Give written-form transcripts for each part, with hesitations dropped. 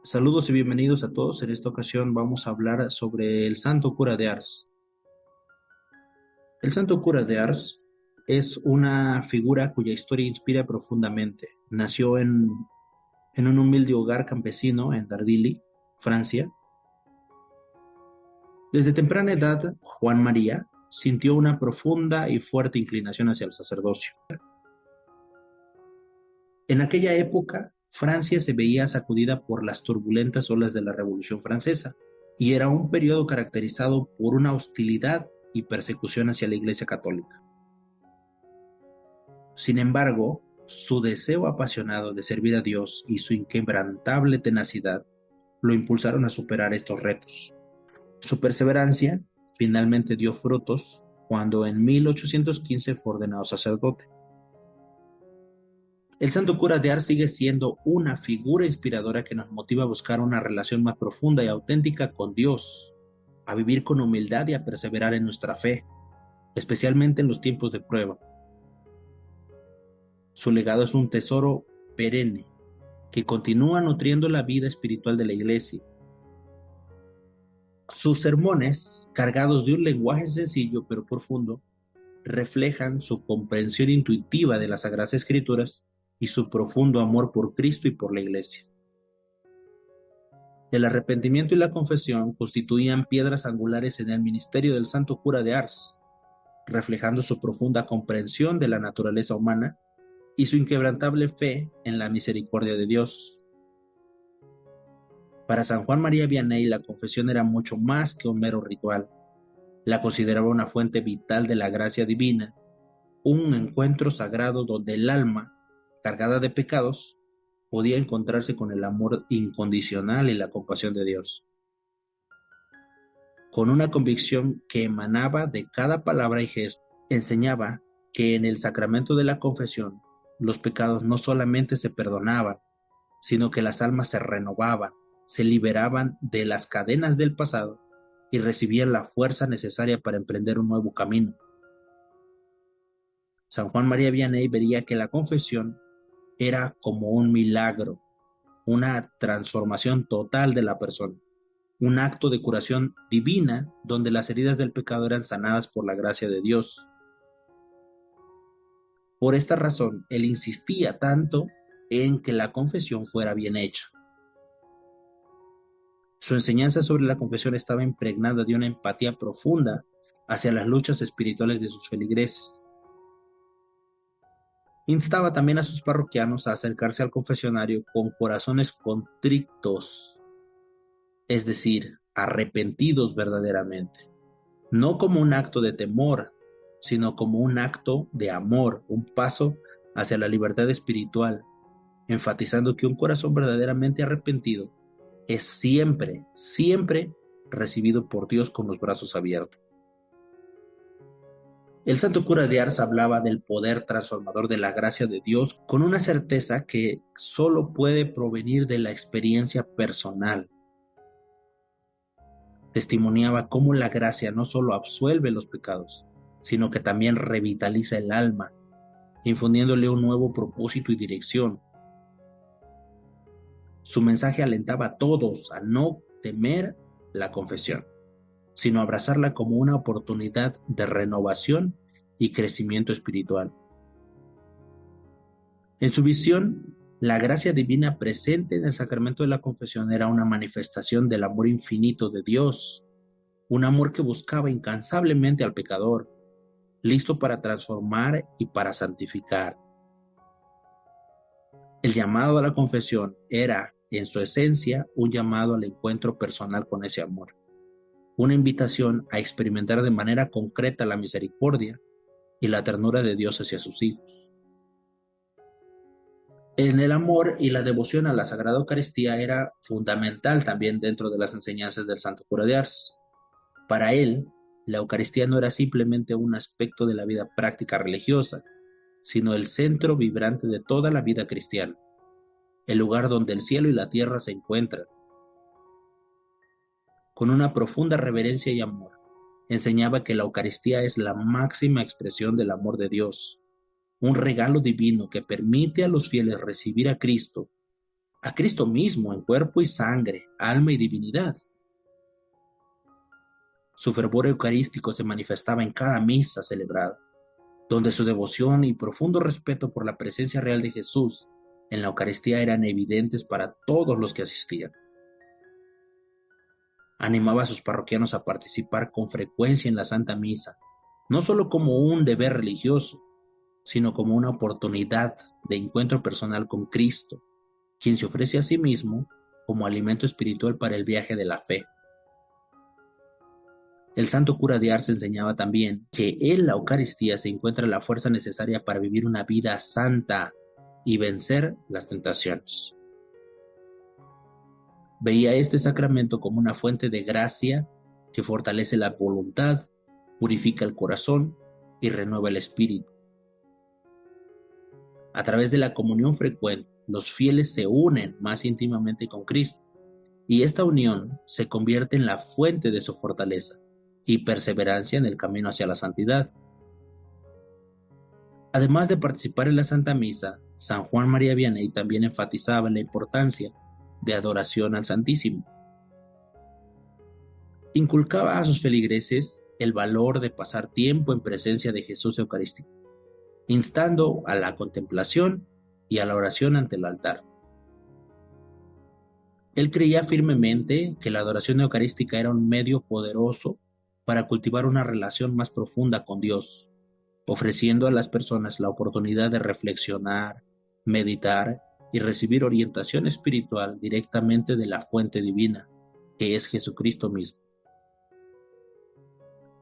Saludos y bienvenidos a todos. En esta ocasión vamos a hablar sobre el Santo Cura de Ars. El Santo Cura de Ars es una figura cuya historia inspira profundamente. Nació en un humilde hogar campesino en Dardilly, Francia. Desde temprana edad, Juan María sintió una profunda y fuerte inclinación hacia el sacerdocio. En aquella época, Francia se veía sacudida por las turbulentas olas de la Revolución Francesa, y era un periodo caracterizado por una hostilidad y persecución hacia la Iglesia Católica. Sin embargo, su deseo apasionado de servir a Dios y su inquebrantable tenacidad lo impulsaron a superar estos retos. Su perseverancia finalmente dio frutos cuando en 1815 fue ordenado sacerdote. El Santo Cura de Ars sigue siendo una figura inspiradora que nos motiva a buscar una relación más profunda y auténtica con Dios, a vivir con humildad y a perseverar en nuestra fe, especialmente en los tiempos de prueba. Su legado es un tesoro perenne que continúa nutriendo la vida espiritual de la Iglesia. Sus sermones, cargados de un lenguaje sencillo pero profundo, reflejan su comprensión intuitiva de las Sagradas Escrituras y su profundo amor por Cristo y por la Iglesia. El arrepentimiento y la confesión constituían piedras angulares en el ministerio del Santo Cura de Ars, reflejando su profunda comprensión de la naturaleza humana y su inquebrantable fe en la misericordia de Dios. Para San Juan María Vianney, la confesión era mucho más que un mero ritual. La consideraba una fuente vital de la gracia divina, un encuentro sagrado donde el alma, cargada de pecados, podía encontrarse con el amor incondicional y la compasión de Dios. Con una convicción que emanaba de cada palabra y gesto, enseñaba que en el sacramento de la confesión los pecados no solamente se perdonaban, sino que las almas se renovaban, se liberaban de las cadenas del pasado y recibían la fuerza necesaria para emprender un nuevo camino. San Juan María Vianney vería que la confesión era como un milagro, una transformación total de la persona, un acto de curación divina donde las heridas del pecado eran sanadas por la gracia de Dios. Por esta razón, él insistía tanto en que la confesión fuera bien hecha. Su enseñanza sobre la confesión estaba impregnada de una empatía profunda hacia las luchas espirituales de sus feligreses. Instaba también a sus parroquianos a acercarse al confesionario con corazones contritos, es decir, arrepentidos verdaderamente, no como un acto de temor, sino como un acto de amor, un paso hacia la libertad espiritual, enfatizando que un corazón verdaderamente arrepentido es siempre, siempre recibido por Dios con los brazos abiertos. El Santo Cura de Ars hablaba del poder transformador de la gracia de Dios con una certeza que solo puede provenir de la experiencia personal. Testimoniaba cómo la gracia no solo absuelve los pecados, sino que también revitaliza el alma, infundiéndole un nuevo propósito y dirección. Su mensaje alentaba a todos a no temer la confesión, sino abrazarla como una oportunidad de renovación y crecimiento espiritual. En su visión, la gracia divina presente en el sacramento de la confesión era una manifestación del amor infinito de Dios, un amor que buscaba incansablemente al pecador, listo para transformar y para santificar. El llamado a la confesión era, en su esencia, un llamado al encuentro personal con ese amor, una invitación a experimentar de manera concreta la misericordia y la ternura de Dios hacia sus hijos. En el amor y la devoción a la Sagrada Eucaristía era fundamental también dentro de las enseñanzas del Santo Cura de Ars. Para él, la Eucaristía no era simplemente un aspecto de la vida práctica religiosa, sino el centro vibrante de toda la vida cristiana, el lugar donde el cielo y la tierra se encuentran. Con una profunda reverencia y amor, enseñaba que la Eucaristía es la máxima expresión del amor de Dios, un regalo divino que permite a los fieles recibir a Cristo, a Cristo mismo en cuerpo y sangre, alma y divinidad. Su fervor eucarístico se manifestaba en cada misa celebrada, donde su devoción y profundo respeto por la presencia real de Jesús en la Eucaristía eran evidentes para todos los que asistían. Animaba a sus parroquianos a participar con frecuencia en la Santa Misa, no solo como un deber religioso, sino como una oportunidad de encuentro personal con Cristo, quien se ofrece a sí mismo como alimento espiritual para el viaje de la fe. El santo cura de Ars enseñaba también que en la Eucaristía se encuentra la fuerza necesaria para vivir una vida santa y vencer las tentaciones. Veía este sacramento como una fuente de gracia que fortalece la voluntad, purifica el corazón y renueva el espíritu. A través de la comunión frecuente, los fieles se unen más íntimamente con Cristo, y esta unión se convierte en la fuente de su fortaleza y perseverancia en el camino hacia la santidad. Además de participar en la Santa Misa, San Juan María Vianney también enfatizaba la importancia de adoración al Santísimo. Inculcaba a sus feligreses el valor de pasar tiempo en presencia de Jesús Eucarístico, instando a la contemplación y a la oración ante el altar. Él creía firmemente que la adoración eucarística era un medio poderoso para cultivar una relación más profunda con Dios, ofreciendo a las personas la oportunidad de reflexionar, meditar y recibir orientación espiritual directamente de la fuente divina, que es Jesucristo mismo.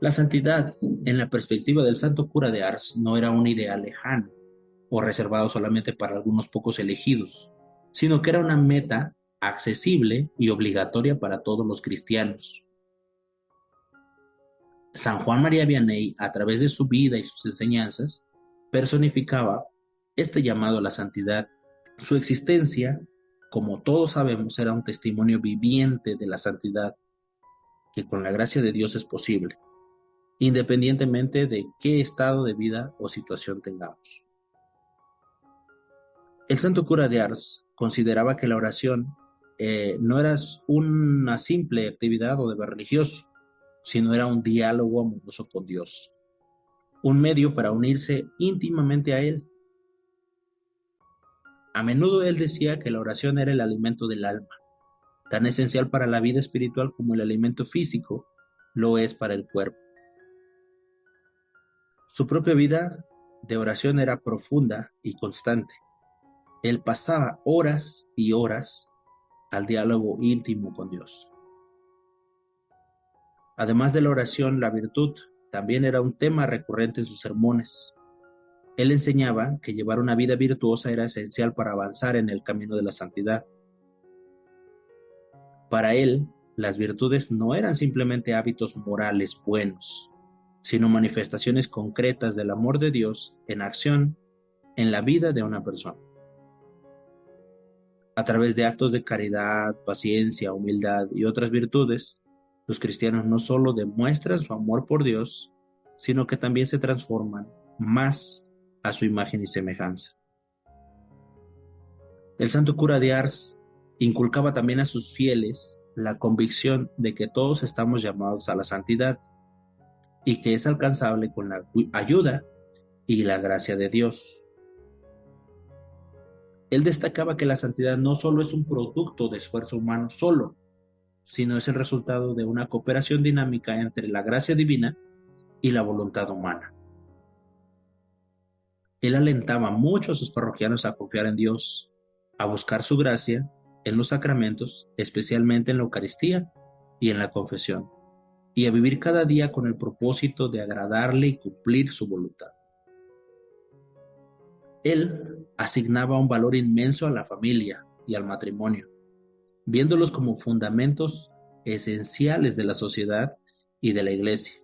La santidad, en la perspectiva del santo cura de Ars, no era un ideal lejano o reservado solamente para algunos pocos elegidos, sino que era una meta accesible y obligatoria para todos los cristianos. San Juan María Vianney, a través de su vida y sus enseñanzas, personificaba este llamado a la santidad. Su existencia, como todos sabemos, era un testimonio viviente de la santidad, que con la gracia de Dios es posible, independientemente de qué estado de vida o situación tengamos. El santo cura de Ars consideraba que la oración no era una simple actividad o deber religioso, sino era un diálogo amoroso con Dios, un medio para unirse íntimamente a Él. A menudo él decía que la oración era el alimento del alma, tan esencial para la vida espiritual como el alimento físico lo es para el cuerpo. Su propia vida de oración era profunda y constante. Él pasaba horas y horas al diálogo íntimo con Dios. Además de la oración, la virtud también era un tema recurrente en sus sermones. Él enseñaba que llevar una vida virtuosa era esencial para avanzar en el camino de la santidad. Para él, las virtudes no eran simplemente hábitos morales buenos, sino manifestaciones concretas del amor de Dios en acción en la vida de una persona. A través de actos de caridad, paciencia, humildad y otras virtudes, los cristianos no solo demuestran su amor por Dios, sino que también se transforman más a su imagen y semejanza. El santo cura de Ars inculcaba también a sus fieles la convicción de que todos estamos llamados a la santidad y que es alcanzable con la ayuda y la gracia de Dios. Él destacaba que la santidad no solo es un producto de esfuerzo humano solo, sino es el resultado de una cooperación dinámica entre la gracia divina y la voluntad humana. Él alentaba mucho a sus parroquianos a confiar en Dios, a buscar su gracia en los sacramentos, especialmente en la Eucaristía y en la confesión, y a vivir cada día con el propósito de agradarle y cumplir su voluntad. Él asignaba un valor inmenso a la familia y al matrimonio, viéndolos como fundamentos esenciales de la sociedad y de la Iglesia.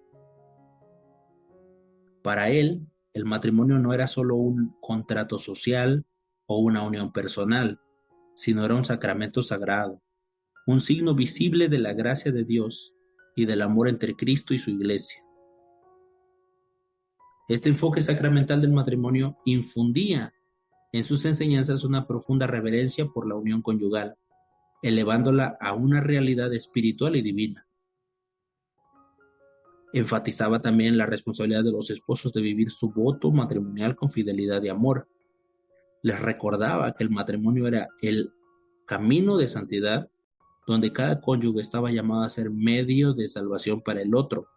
Para él, el matrimonio no era solo un contrato social o una unión personal, sino era un sacramento sagrado, un signo visible de la gracia de Dios y del amor entre Cristo y su Iglesia. Este enfoque sacramental del matrimonio infundía en sus enseñanzas una profunda reverencia por la unión conyugal, elevándola a una realidad espiritual y divina. Enfatizaba también la responsabilidad de los esposos de vivir su voto matrimonial con fidelidad y amor. Les recordaba que el matrimonio era el camino de santidad, donde cada cónyuge estaba llamado a ser medio de salvación para el otro.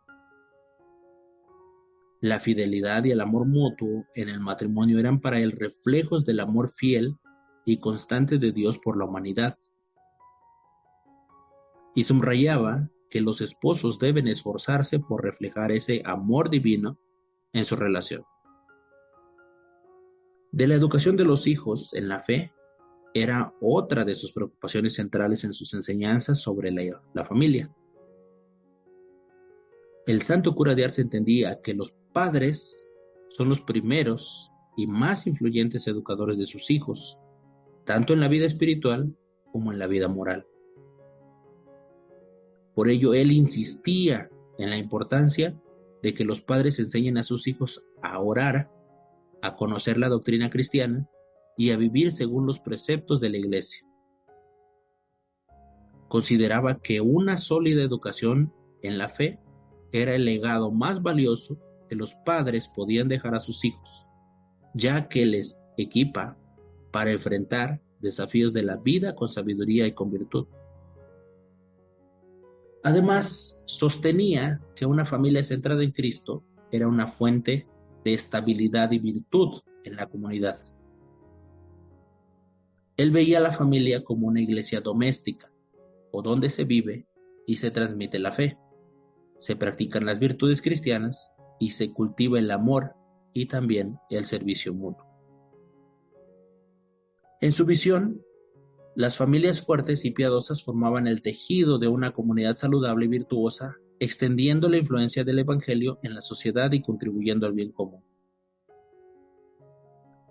La fidelidad y el amor mutuo en el matrimonio eran para él reflejos del amor fiel y constante de Dios por la humanidad. Y subrayaba que los esposos deben esforzarse por reflejar ese amor divino en su relación. De la educación de los hijos en la fe era otra de sus preocupaciones centrales en sus enseñanzas sobre la familia. El santo cura de Ars entendía que los padres son los primeros y más influyentes educadores de sus hijos, tanto en la vida espiritual como en la vida moral. Por ello, él insistía en la importancia de que los padres enseñen a sus hijos a orar, a conocer la doctrina cristiana y a vivir según los preceptos de la Iglesia. Consideraba que una sólida educación en la fe era el legado más valioso que los padres podían dejar a sus hijos, ya que les equipa para enfrentar desafíos de la vida con sabiduría y con virtud. Además, sostenía que una familia centrada en Cristo era una fuente de estabilidad y virtud en la comunidad. Él veía a la familia como una iglesia doméstica, o donde se vive y se transmite la fe, se practican las virtudes cristianas y se cultiva el amor y también el servicio mutuo. En su visión, las familias fuertes y piadosas formaban el tejido de una comunidad saludable y virtuosa, extendiendo la influencia del Evangelio en la sociedad y contribuyendo al bien común.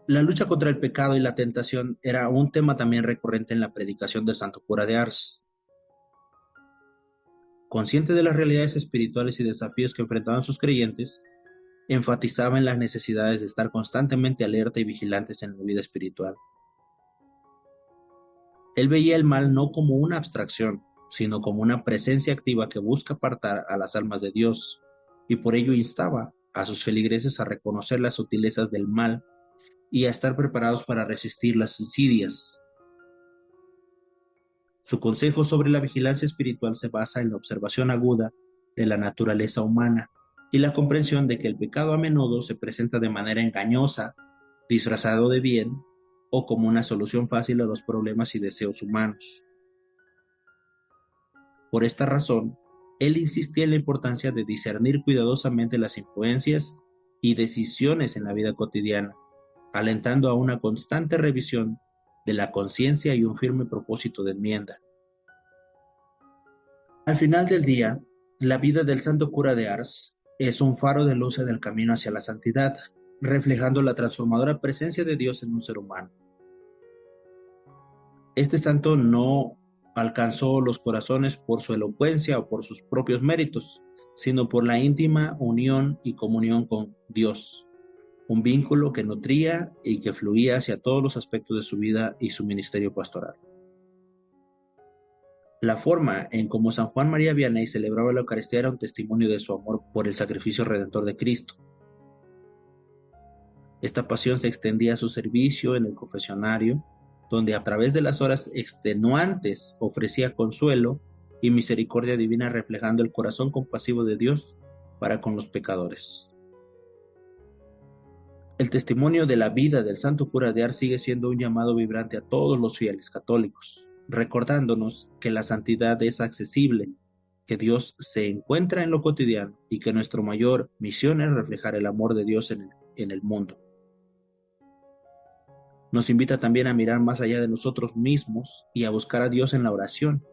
La lucha contra el pecado y la tentación era un tema también recurrente en la predicación del santo cura de Ars. Consciente de las realidades espirituales y desafíos que enfrentaban sus creyentes, enfatizaba en las necesidades de estar constantemente alerta y vigilantes en la vida espiritual. Él veía el mal no como una abstracción, sino como una presencia activa que busca apartar a las almas de Dios, y por ello instaba a sus feligreses a reconocer las sutilezas del mal y a estar preparados para resistir las insidias. Su consejo sobre la vigilancia espiritual se basa en la observación aguda de la naturaleza humana y la comprensión de que el pecado a menudo se presenta de manera engañosa, disfrazado de bien, o como una solución fácil a los problemas y deseos humanos. Por esta razón, él insistía en la importancia de discernir cuidadosamente las influencias y decisiones en la vida cotidiana, alentando a una constante revisión de la conciencia y un firme propósito de enmienda. Al final del día, la vida del santo cura de Ars es un faro de luz en el camino hacia la santidad, reflejando la transformadora presencia de Dios en un ser humano. Este santo no alcanzó los corazones por su elocuencia o por sus propios méritos, sino por la íntima unión y comunión con Dios, un vínculo que nutría y que fluía hacia todos los aspectos de su vida y su ministerio pastoral. La forma en cómo San Juan María Vianney celebraba la Eucaristía era un testimonio de su amor por el sacrificio redentor de Cristo. Esta pasión se extendía a su servicio en el confesionario, donde a través de las horas extenuantes ofrecía consuelo y misericordia divina, reflejando el corazón compasivo de Dios para con los pecadores. El testimonio de la vida del santo cura de Ars sigue siendo un llamado vibrante a todos los fieles católicos, recordándonos que la santidad es accesible, que Dios se encuentra en lo cotidiano y que nuestra mayor misión es reflejar el amor de Dios en el mundo. Nos invita también a mirar más allá de nosotros mismos y a buscar a Dios en la oración,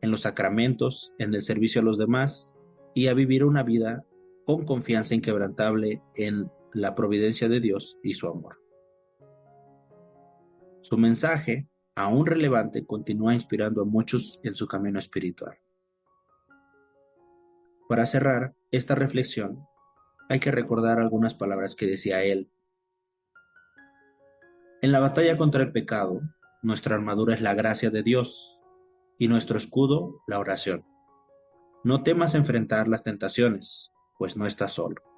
en los sacramentos, en el servicio a los demás y a vivir una vida con confianza inquebrantable en la providencia de Dios y su amor. Su mensaje, aún relevante, continúa inspirando a muchos en su camino espiritual. Para cerrar esta reflexión, hay que recordar algunas palabras que decía él. En la batalla contra el pecado, nuestra armadura es la gracia de Dios y nuestro escudo la oración. No temas enfrentar las tentaciones, pues no estás solo.